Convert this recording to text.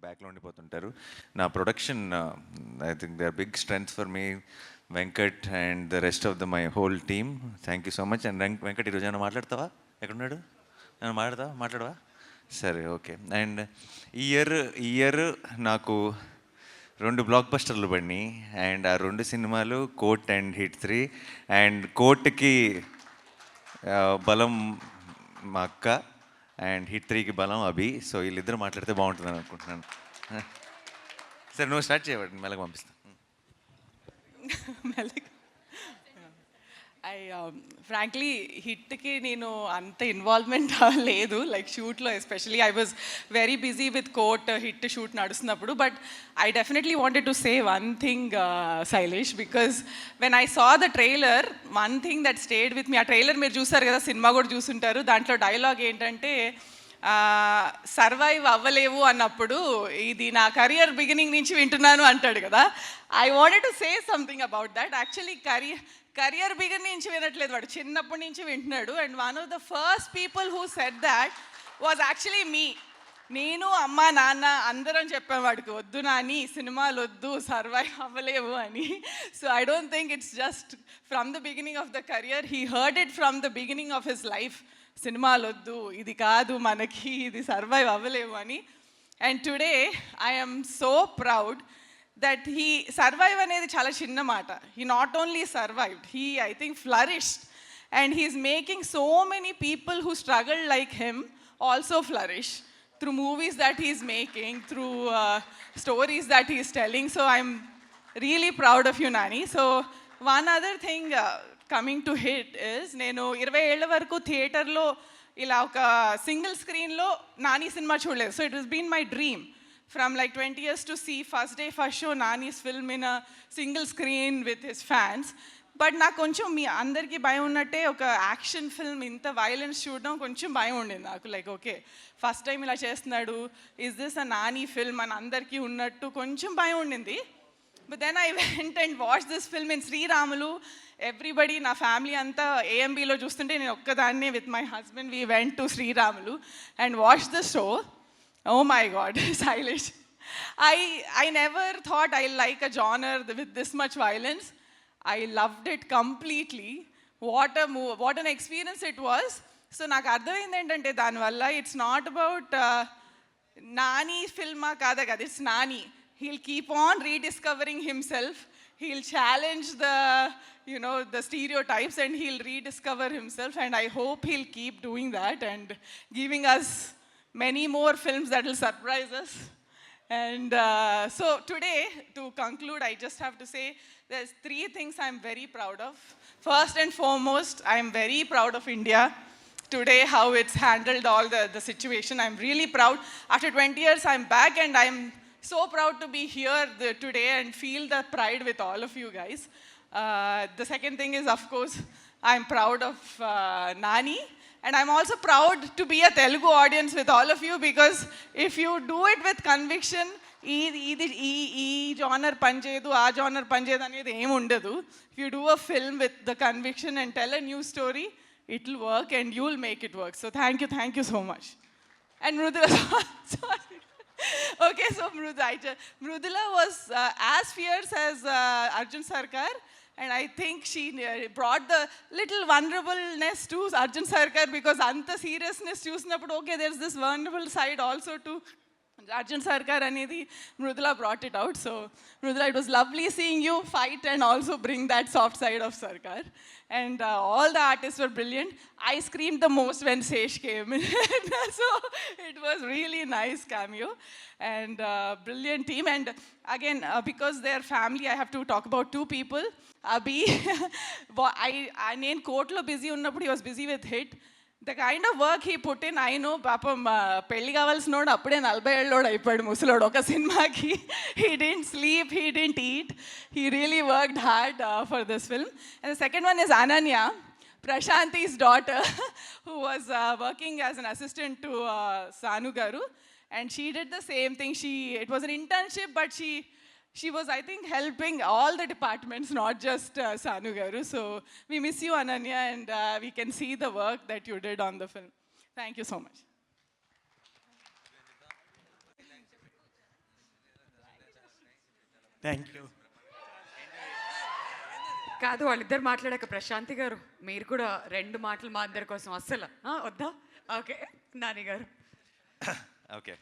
బ్యాక్లో ఉండిపోతుంటారు. నా production I think they are big strength for me, Venkat and the rest of the my whole team. Thank you so much. And Venkat, ఈరోజు ఏమైనా మాట్లాడతావా? ఎక్కడున్నాడు? ఏమైనా మాట్లాడవా? సరే, ఓకే. అండ్ ఈ ఇయర్ నాకు 2 బ్లాక్ బస్టర్లు పడినాయి. అండ్ ఆ 2 సినిమాలు కోర్ట్ అండ్ హిట్ 3. అండ్ కోర్ట్కి బలం మా అక్క, అండ్ హిట్ 3కి బలం అభి. సో వీళ్ళిద్దరు మాట్లాడితే బాగుంటుందని అనుకుంటున్నాను. సరే, నువ్వు స్టార్ట్ చేయబడి మెల్లగా పంపిస్తాను. ఫ్రాంక్లీ హిట్కి నేను అంత ఇన్వాల్వ్మెంట్ లేదు, లైక్ షూట్లో especially. I was very busy with court hit shoot నడుస్తున్నప్పుడు. But I definitely wanted to say one thing, Shailesh, because when I saw the trailer, one thing that stayed with me. ఆ trailer మీరు చూసారు కదా, cinema కూడా చూసుంటారు. దాంట్లో dialogue ఏంటంటే, survive అవ్వలేవు అన్నప్పుడు ఇది నా కెరియర్ బిగినింగ్ నుంచి వింటున్నాను అంటాడు కదా. I wanted to say something about that. Actually career beginning నుంచి వినట్లేదు, వాడు చిన్నప్పటి నుంచి వింటున్నాడు. And one of the first people who said that was actually me. నేను, అమ్మ, నాన్న అందరం చెప్పాం వాడికి, వద్దు నాని సినిమాలు వద్దు, సర్వైవ్ అవ్వలేవు అని. So I don't think it's just from the beginning of the career. He heard it from the beginning of his life. సినిమాలు వద్దు, ఇది కాదు మనకి, ఇది సర్వైవ్ అవ్వలేవు అని. And today I'm so proud that he survive అనేది చాలా చిన్న మాట. He not only survived, he I think flourished. And he's making so many people who struggle like him also flourish through movies that he's making, through stories that he's telling. So I'm really proud of you, Nani. So one other thing coming to hit is, నేను 20 ఏళ్ల వరకు థియేటర్లో ఇలా ఒక single స్క్రీన్లో నాని సినిమా చూడలేదు. So it has been my dream from like 20 years to see first day first show Nani's film in a single screen with his fans. But నాకు కొంచెం మీ అందరికీ భయం ఉన్నట్టే, ఒక యాక్షన్ ఫిల్మ్ ఇంత వైలెన్స్ చూడడం కొంచెం భయం ఉండింది నాకు. లైక్ ఓకే, ఫస్ట్ టైం ఇలా చేస్తున్నాడు, is this a Nani film అని అందరికీ ఉన్నట్టు కొంచెం భయం ఉండింది. But then I went and watch this film in Sriramulu. Everybody, నా ఫ్యామిలీ అంతా ఏఎంబీలో చూస్తుంటే నేను ఒక్కదాన్నే with my husband we went to Sriramulu and watch the show. Oh my God, Shailesh, I never thought I like a genre with this much violence. I loved it completely. What an experience it was. So నాకు అర్థమైంది ఏంటంటే దానివల్ల it's not about Nani ఫిల్మా కాదా కదా, it's Nani. He'll keep on rediscovering himself. He'll challenge the stereotypes and he'll rediscover himself. And I hope he'll keep doing that and giving us many more films that will surprise us. And so today, to conclude, I just have to say there's 3 things I'm very proud of. First and foremost, I'm very proud of India today, how it's handled all the situation. I'm really proud. After 20 years, I'm back and I'm so proud to be here today and feel the pride with all of you guys. The second thing is, of course, I'm proud of Nani. And I'm also proud to be a Telugu audience with all of you, because if you do it with conviction, ఈ genre పనిచేయదు, ఆ genre పనిచేయదు అనేది ఏమి ఉండదు. If you do a film with the conviction and tell a new story, it will work and you will make it work. So thank you so much. And Mrudula, sorry. Okay, so Mrudula was as fierce as Arjun Sarkar. And I think she brought the little vulnerableness to Arjun Sarkar, because anta seriousness chusinapudu, okay, there's this vulnerable side also to Arjun Sarkar anedi Mrudula brought it out. So Mrudula, it was lovely seeing you fight and also bring that soft side of Sarkar. And all the artists were brilliant. I screamed the most when Sesh came in. So it was really nice cameo and brilliant team. And again, because they're family, I have to talk about 2 people. Abhi, నేను కోర్టులో busy ఉన్నప్పుడు he was busy with hit. The kind of work he put in, I know, పాపం పెళ్ళి కావాల్సినోడు అప్పుడే 40 ఏళ్ళోడు అయిపోయాడు ముసలోడు ఒక సినిమాకి. He didn't sleep, he didn't eat. He really worked hard for this film. And the second one is Ananya, Prashanti's daughter, who was working as an assistant to Sanu Garu. And she did the same thing. It was an internship, but she was, I think, helping all the departments, not just Sanu Garu. So we miss you, Ananya, and we can see the work that you did on the film. Thank you so much. Thank you. కాదు, వాళ్ళిద్దరు మాట్లాడాక ప్రశాంతి గారు మీరు కూడా 2 మాటలు మా అందరి కోసం అస్సలు వద్దా? ఓకే, నాని గారు. ఓకే,